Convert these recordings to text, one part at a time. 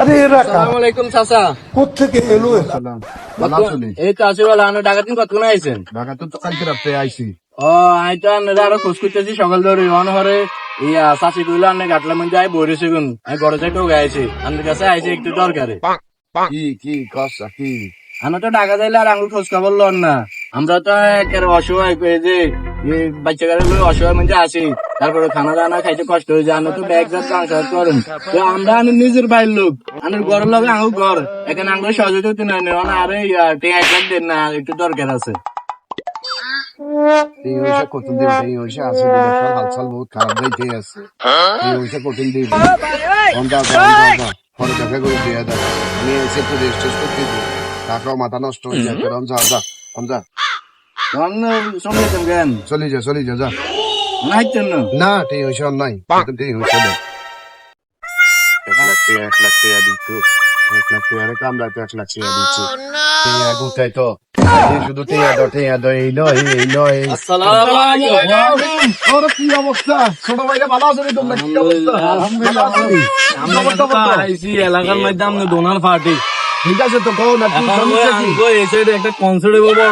আরে এরা আসসালামু আলাইকুম চাচা। কোথেকে এলো? এই তো আছি বলে আনো ডাকাতিন কতক্ষণ আইছেন? ঢাকা তো কালকে রাত্রে আইসি। ও আই তো আন্নারা আরো খোঁজ করতেছি সকাল ধরে অনহরে ইয়া চাষি কইলো আন্নে গাটলা মধ্যে আই বইরেছে গুন আমি বড় চাইতেও গাইছি আন্নের কাছে আইছে একটু দরকারে। কি কষ্ট কি? আনা তো টাকা দিলে আর আঙুল খোঁজ খবর লন না। আমরা তো একের অসহায় পেয়ে যে বাচ্চা গাড়ি অসহায় মধ্যে আছি, তারপরে খানা দানা খাইতে কষ্ট হয়ে যায়। আমরা তো ব্যাগ যাত সংসার করেন, তো আমরা নিজের বাইর লোক আনের ঘরের লগে আঙুল ঘর এখানে আঙুল সহযোগিতা হতে নাই না। আরে টেঁ 1 লাখ দেন না, একটু দরকার আছে। এই ওইসব কত দিন এই ওইসব আছে হালচাল বহুত খারাপ যাইতে আছে। এই ওইসব কত দিন ঘন্টা পরে দেখা করে দিয়ে দেয়। আমি এসে তো রেজিস্ট্রেস করতে দিই, টাকাও মাথা নষ্ট হয়ে যায়। যা সময় কেন চলে যা যা। নাইতেন না না ঠিক ওইসব নাই, ঠিক ওইসব 1 লাখ টাকা দিত, 1 লাখ টাকা কামড়াতে 1 লাখ টাকা দিচ্ছে। গুটাই তো শুধু টেয়া দ এই নয়। আসসালামু আলাইকুম। কি অবস্থা? ছোট ভাইরা ভালো আছে? তোমরা কি অবস্থা? আলহামদুলিল্লাহ আইসি এলাকার মধ্যে আমরা ডোনার পার্টি ঠিক আছে তো কও না কি সমস্যা কি? একটা কনসার্ট হইব বড়,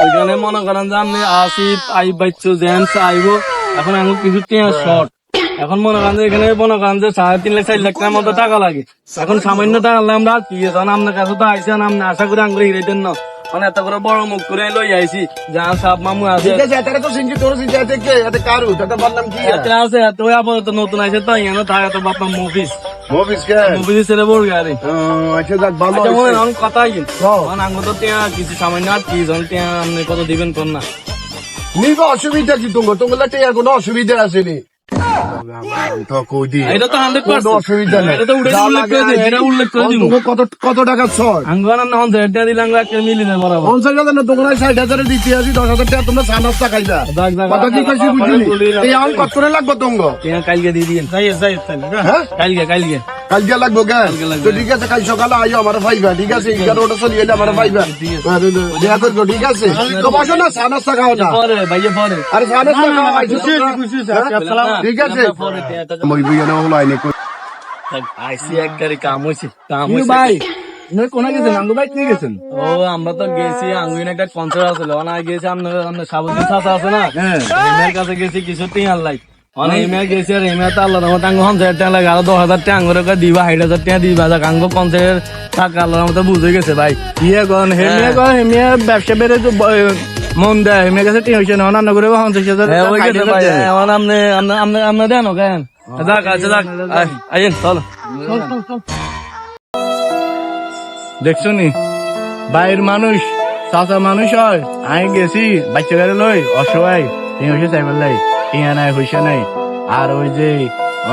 ওইখানে মনে করেন যে আপনি আসিফ আই বাচ্চু জেন্টস আইব। এখন আমি কিছু শর্ট, এখন মনে করেন যে এখানে মনে করেন যে 3.5 লাখ 4 লাখ টাকার মতো টাকা লাগে। এখন সামান্য টাকা আমরা কি তখন আপনার কাছে তো আইসেন, আপনি আশা করে আঙ্গুরে হিরাইতেন না। মানে এত করে বড় মুখ করে লই আইসি যা সাপ মামু আছে ঠিক আছে এটা তো সিনজি তোর সিনজি আছে কে এটা কারু এটা বললাম কি এতে আছে এত আপাতত নতুন আইসে তো এখানে থাকে তো বাপা মুভিস মুভিস কে ছেলে বড় গাড়ি। আচ্ছা যাক ভালো আচ্ছা হইছে। মনে কথা আঙ্গ তো ત્યાં কিছু সামান্য আর কি জন ત્યાં আপনি কত দিবেন কোন না নিবা অসুবিধা কি তোমার টেয়ার কোনো অসুবিধা আসেনি তো কই দি এটা তো 100% অসুবিধা নেই। এটা তো উল্লেখ করে দিই, এটা উল্লেখ করে দিব। কত টাকা ছয় আঙ্গন না হন যেটা দিলাম একটা মিলি না বরাবর 50,000 না দোকানে 60,000 দিতে আসি 10,000 টাকা তোমরা সানাস্তা খাইলা কথা কি কইছি বুঝলি? এই আম কত করে লাগবে তোমরা? ત્યાં কালকে দিয়ে দিন হ্যাঁ কালকে কালকে লাগবো কেন? তো ঠিক আছে কাল সকালে আইও আমার ভাইবা, ঠিক আছে 11টা চলে এলে আমার ভাইবা দেয়া করবো, ঠিক আছে? তো বসো না সানাস্তা খাও না, পরে ভাইয়া পরে আরে সানাস্তা খাও আইছো ঠিক আছে পরে মই বিয়ে না হলো আইনে আইসি এক গাড়ি কাম হইছে ভাই কোনা গেছেন আঙ্গু ভাই কি গেছেন? ও আমরা তো গেছি আঙ্গুইন একটা কনসার্ট আছে ওনা গেছি আপনার সাবুদ্দিন চাচা আছে না এমের কাছে গেছি কিছু 3 লাখ অনেক এমে গেছি আর এমে তো আল্লাহ রহমত আঙ্গু 1,000 টাকা লাগে আরো 10,000 টাকা আঙ্গুর দিবা 60,000 টাকা দিবা যাক আঙ্গু কনসার্টের টাকা আল্লাহ রহমত বুঝে গেছে ভাই ইয়ে কন হেমে ব্যবসা বেড়ে তো মন দেয় হেমে কাছে ঠিক হয়েছে না অন্যান্য করে 50,000 আপনি দেন কেন যাক আচ্ছা যাক আইন চল দেখছো নি বাইরের মানুষ চাচা মানুষ হয় আমি গেছি বাচ্চা গাড়ি লই অসহায় ঠিক হয়েছে চাইবার লাই টিয়া নাই হইসা নাই আর ওই যে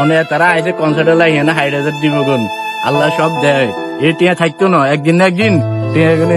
অনেক তারা আইসে কনসার্টে লাই হেনা 60,000 দিব গুন আল্লাহ সব দেয় এই টিয়া থাকতো না একদিন না একদিন টিয়া গেলে